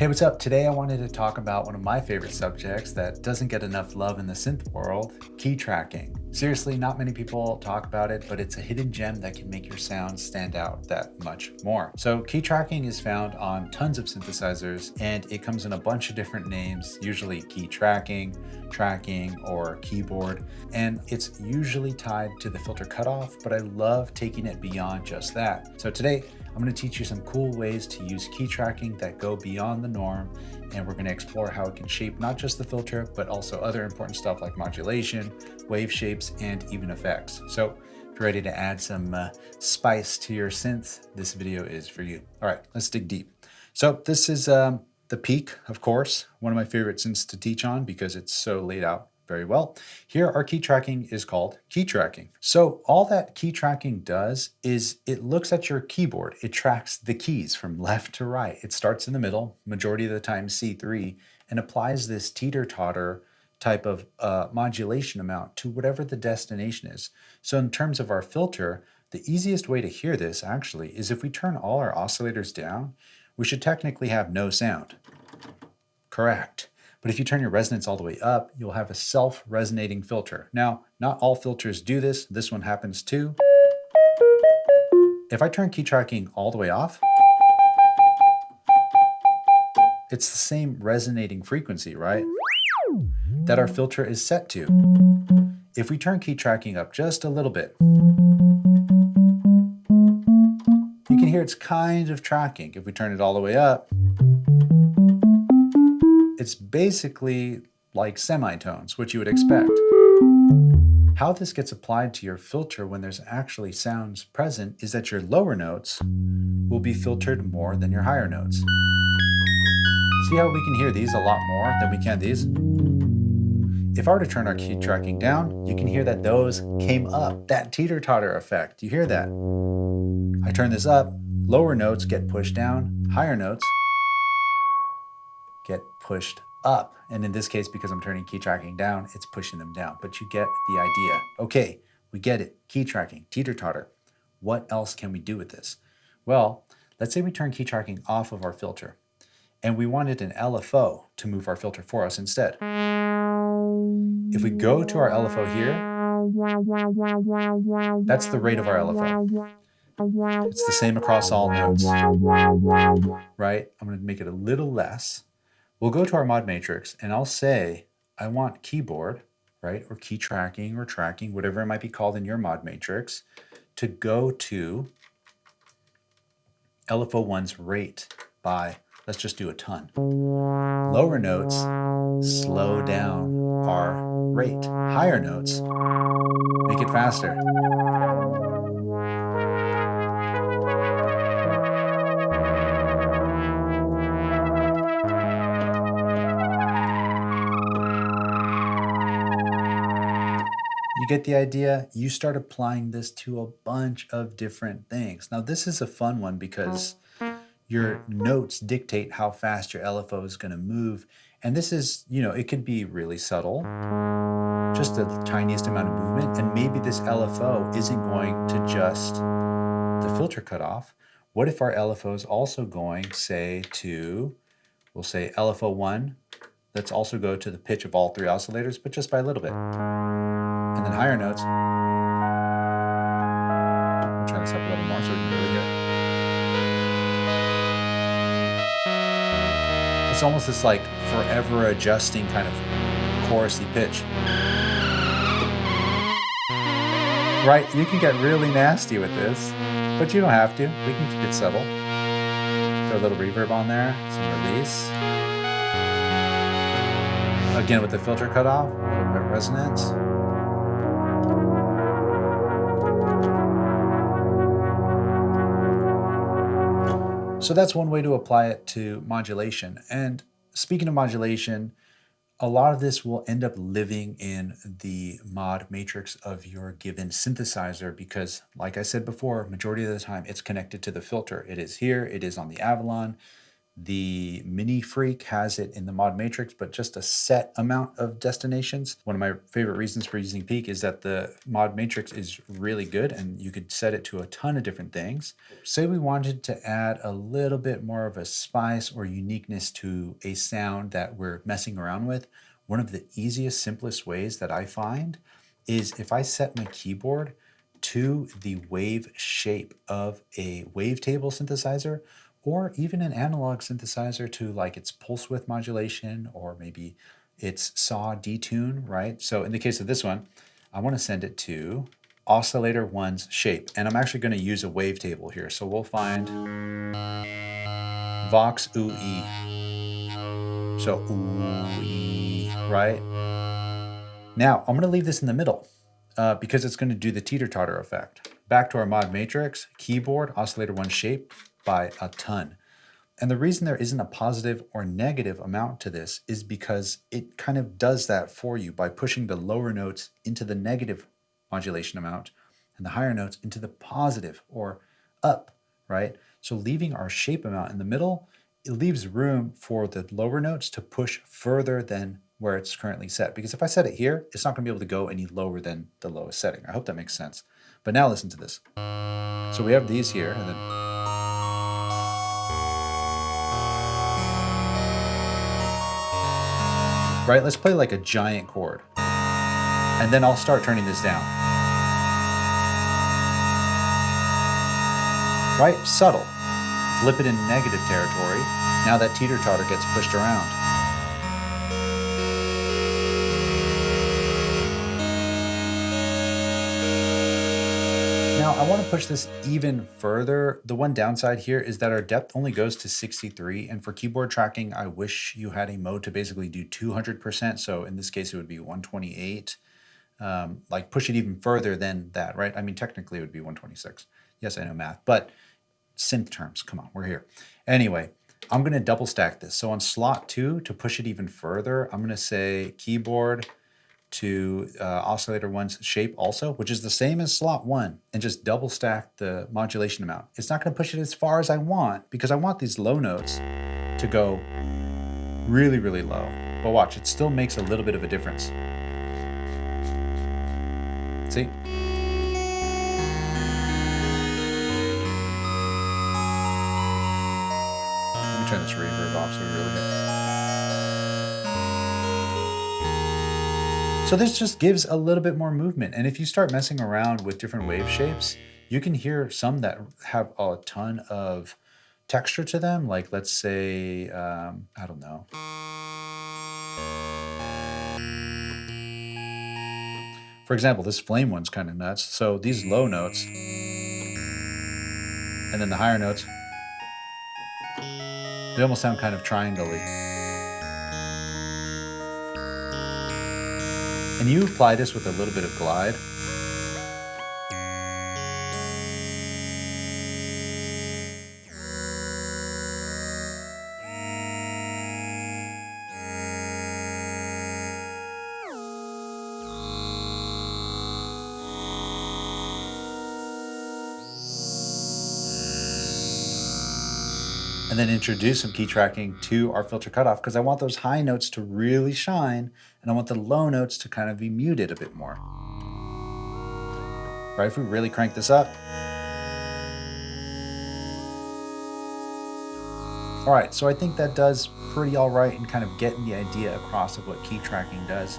Hey, what's up? Today I wanted to talk about one of my favorite subjects that doesn't get enough love in the synth world, key tracking. Seriously, not many people talk about it, but it's a hidden gem that can make your sound stand out that much more. So key tracking is found on tons of synthesizers, and it comes in a bunch of different names, usually key tracking, or keyboard, and it's usually tied to the filter cutoff, but I love taking it beyond just that. So today, I'm going to teach you some cool ways to use key tracking that go beyond the norm, and we're going to explore how it can shape not just the filter, but also other important stuff like modulation, wave shapes, and even effects. So if you're ready to add some spice to your synth, this video is for you. All right, let's dig deep. So this is the Peak, of course, one of my favorite synths to teach on because it's so laid out very well. Here, our key tracking is called key tracking. So all that key tracking does is it looks at your keyboard. It tracks the keys from left to right. It starts in the middle, majority of the time C3, and applies this teeter-totter type of modulation amount to whatever the destination is. So in terms of our filter, the easiest way to hear this actually is if we turn all our oscillators down, we should technically have no sound. Correct. But if you turn your resonance all the way up, you'll have a self-resonating filter. Now, not all filters do this. This one happens too. If I turn key tracking all the way off, it's the same resonating frequency, right? That our filter is set to. If we turn key tracking up just a little bit, you can hear it's kind of tracking. If we turn it all the way up, it's basically like semitones, which you would expect. How this gets applied to your filter when there's actually sounds present is that your lower notes will be filtered more than your higher notes. See how we can hear these a lot more than we can these? If I were to turn our key tracking down, you can hear that those came up, that teeter-totter effect. You hear that? I turn this up, lower notes get pushed down, higher notes get pushed up. And in this case, because I'm turning key tracking down, it's pushing them down. But you get the idea. Okay, we get it. Key tracking, teeter-totter. What else can we do with this? Well, let's say we turn key tracking off of our filter, and we wanted an LFO to move our filter for us instead. If we go to our LFO here, that's the rate of our LFO. It's the same across all notes, right? I'm going to make it a little less. We'll go to our mod matrix, and I'll say I want keyboard, right, or key tracking or tracking, whatever it might be called in your mod matrix, to go to LFO1's rate by, let's just do a ton. Lower notes slow down our rate. Higher notes make it faster. You get the idea? You start applying this to a bunch of different things. Now, this is a fun one because your notes dictate how fast your LFO is going to move. And this is, it could be really subtle, just the tiniest amount of movement. And maybe this LFO isn't going to just the filter cutoff. What if our LFO is also going, say, to, we'll say LFO1. Let's also go to the pitch of all three oscillators, but just by a little bit. And then higher notes. I'll turn this up a little more so we can really hear it. It's almost this like forever adjusting kind of chorusy pitch. Right, you can get really nasty with this, but you don't have to. We can keep it subtle. Throw a little reverb on there, some release. Again, with the filter cutoff, a little bit of resonance. So that's one way to apply it to modulation. And speaking of modulation, a lot of this will end up living in the mod matrix of your given synthesizer because, like I said before, majority of the time it's connected to the filter. It is here, it is on the Avalon. The Mini Freak has it in the mod matrix, but just a set amount of destinations. One of my favorite reasons for using Peak is that the mod matrix is really good and you could set it to a ton of different things. Say we wanted to add a little bit more of a spice or uniqueness to a sound that we're messing around with. One of the easiest, simplest ways that I find is if I set my keyboard to the wave shape of a wavetable synthesizer, or even an analog synthesizer to like its pulse width modulation, or maybe its saw detune, right? So in the case of this one, I want to send it to oscillator 1's shape, and I'm actually going to use a wavetable here. So we'll find Vox UE. So UE, right? Now I'm going to leave this in the middle because it's going to do the teeter-totter effect. Back to our mod matrix, keyboard, oscillator 1 shape by a ton. And the reason there isn't a positive or negative amount to this is because it kind of does that for you by pushing the lower notes into the negative modulation amount and the higher notes into the positive or up, right? So leaving our shape amount in the middle, it leaves room for the lower notes to push further than where it's currently set. Because if I set it here, it's not going to be able to go any lower than the lowest setting. I hope that makes sense. But now listen to this. So we have these here, and then right? Let's play like a giant chord. And then I'll start turning this down. Right? Subtle. Flip it in negative territory. Now that teeter-totter gets pushed around. Now I want to push this even further. The one downside here is that our depth only goes to 63, and for keyboard tracking, I wish you had a mode to basically do 200%. So in this case, it would be 128. Like push it even further than that, right? I mean, technically it would be 126. Yes, I know math, but synth terms, come on, we're here. Anyway, I'm going to double stack this. So on slot 2, to push it even further, I'm going to say keyboard to oscillator 1's shape also, which is the same as slot 1, and just double stack the modulation amount. It's not going to push it as far as I want because I want these low notes to go really, really low. But watch, it still makes a little bit of a difference. See? Let me turn this reverb off so we really hear. So this just gives a little bit more movement. And if you start messing around with different wave shapes, you can hear some that have a ton of texture to them. Like let's say, I don't know. For example, this flame one's kind of nuts. So these low notes, and then the higher notes, they almost sound kind of triangle-y. And you apply this with a little bit of glide. And then introduce some key tracking to our filter cutoff because I want those high notes to really shine and I want the low notes to kind of be muted a bit more. Right, if we really crank this up. All right, so I think that does pretty all right in kind of getting the idea across of what key tracking does,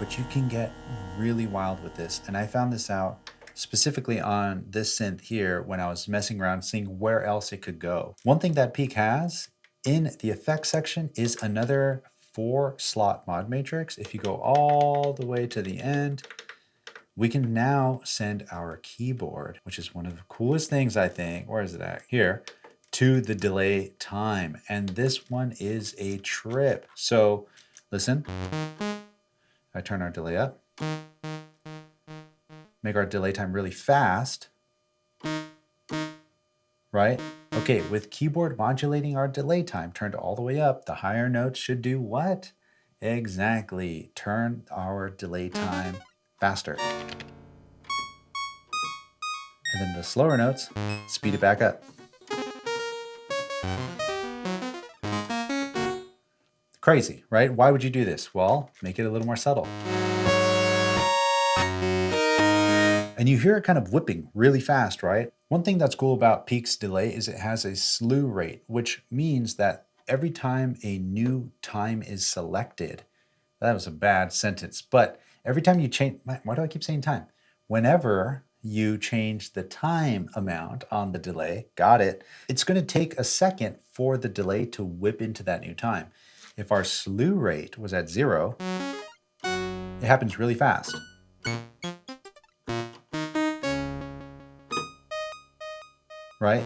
but you can get really wild with this. And I found this out specifically on this synth here when I was messing around, seeing where else it could go. One thing that Peak has in the effects section is another 4-slot mod matrix. If you go all the way to the end, we can now send our keyboard, which is one of the coolest things I think, where is it at? Here, to the delay time. And this one is a trip. So listen, I turn our delay up, make our delay time really fast, right? Okay, with keyboard modulating our delay time turned all the way up, the higher notes should do what? Exactly, turn our delay time faster. And then the slower notes, speed it back up. Crazy, right? Why would you do this? Well, make it a little more subtle. And you hear it kind of whipping really fast, right? One thing that's cool about Peak's delay is it has a slew rate, which means that every time a new time is selected, that was a bad sentence, but every time you change, why do I keep saying time? Whenever you change the time amount on the delay, got it, it's going to take a second for the delay to whip into that new time. If our slew rate was at 0, it happens really fast. Right?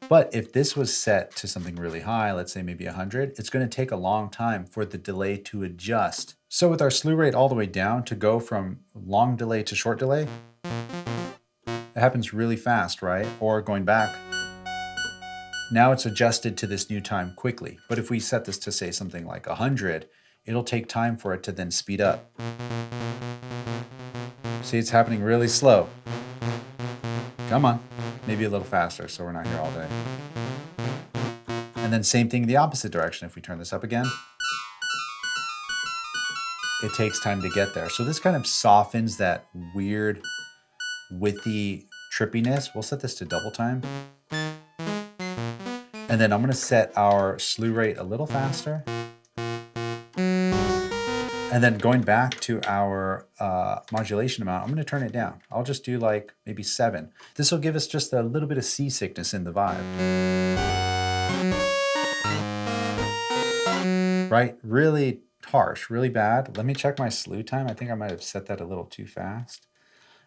But if this was set to something really high, let's say maybe 100, it's going to take a long time for the delay to adjust. So with our slew rate all the way down, to go from long delay to short delay, it happens really fast, right? Or going back, now it's adjusted to this new time quickly. But if we set this to say something like 100, it'll take time for it to then speed up. See, it's happening really slow. Come on, maybe a little faster so we're not here all day. And then same thing in the opposite direction. If we turn this up again, it takes time to get there. So this kind of softens that weird, withy trippiness. We'll set this to double time. And then I'm going to set our slew rate a little faster. And then going back to our modulation amount, I'm going to turn it down. I'll just do like maybe 7. This will give us just a little bit of seasickness in the vibe. Right? Really harsh, really bad. Let me check my slew time. I think I might have set that a little too fast.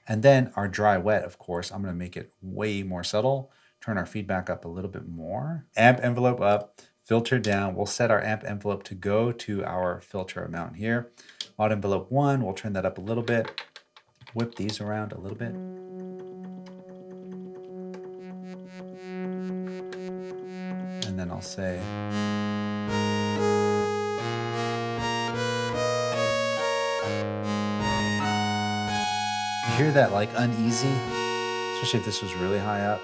And then our dry wet, of course, I'm going to make it way more subtle. Turn our feedback up a little bit more. Amp envelope up, filter down. We'll set our amp envelope to go to our filter amount here. Mod envelope 1, we'll turn that up a little bit. Whip these around a little bit. And then I'll say, you hear that like uneasy, especially if this was really high up.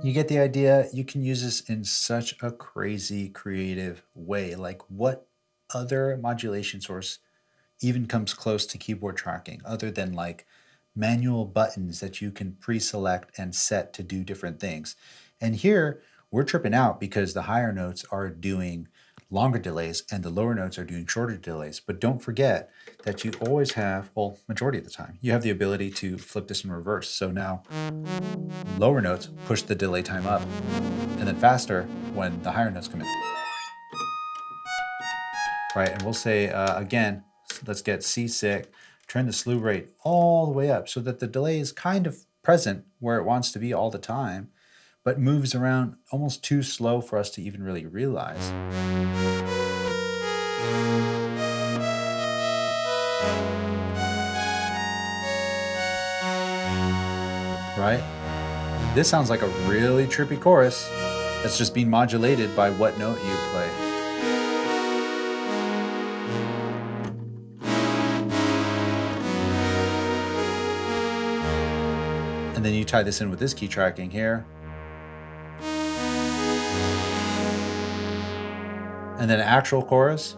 You get the idea. You can use this in such a crazy creative way. Like, what other modulation source even comes close to keyboard tracking other than like manual buttons that you can pre-select and set to do different things? And here we're tripping out because the higher notes are doing longer delays and the lower notes are doing shorter delays. But don't forget that you always have, well, majority of the time, you have the ability to flip this in reverse. So now lower notes push the delay time up, and then faster when the higher notes come in. Right, and we'll say, again, let's get C6, turn the slew rate all the way up so that the delay is kind of present where it wants to be all the time, but moves around almost too slow for us to even really realize. Right? This sounds like a really trippy chorus that's just being modulated by what note you play. And then you tie this in with this key tracking here. And then actual chorus.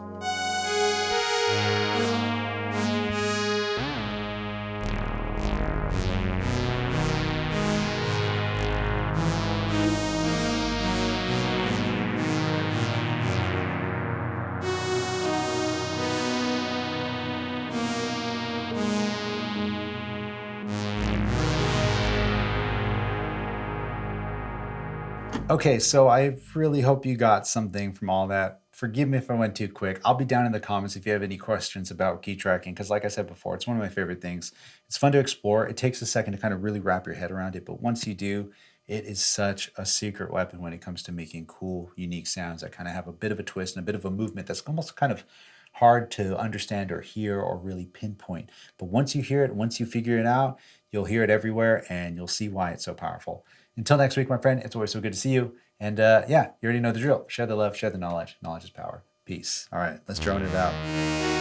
Okay, so I really hope you got something from all that. Forgive me if I went too quick. I'll be down in the comments if you have any questions about key tracking, because like I said before, it's one of my favorite things. It's fun to explore. It takes a second to kind of really wrap your head around it, but once you do, It is such a secret weapon when it comes to making cool, unique sounds that kind of have a bit of a twist and a bit of a movement that's almost kind of hard to understand or hear or really pinpoint. But once you hear it, once you figure it out, you'll hear it everywhere and you'll see why it's so powerful. Until next week, my friend, it's always so good to see you. And yeah, you already know the drill. Share the love, share the knowledge. Knowledge is power. Peace. All right, let's drone it out.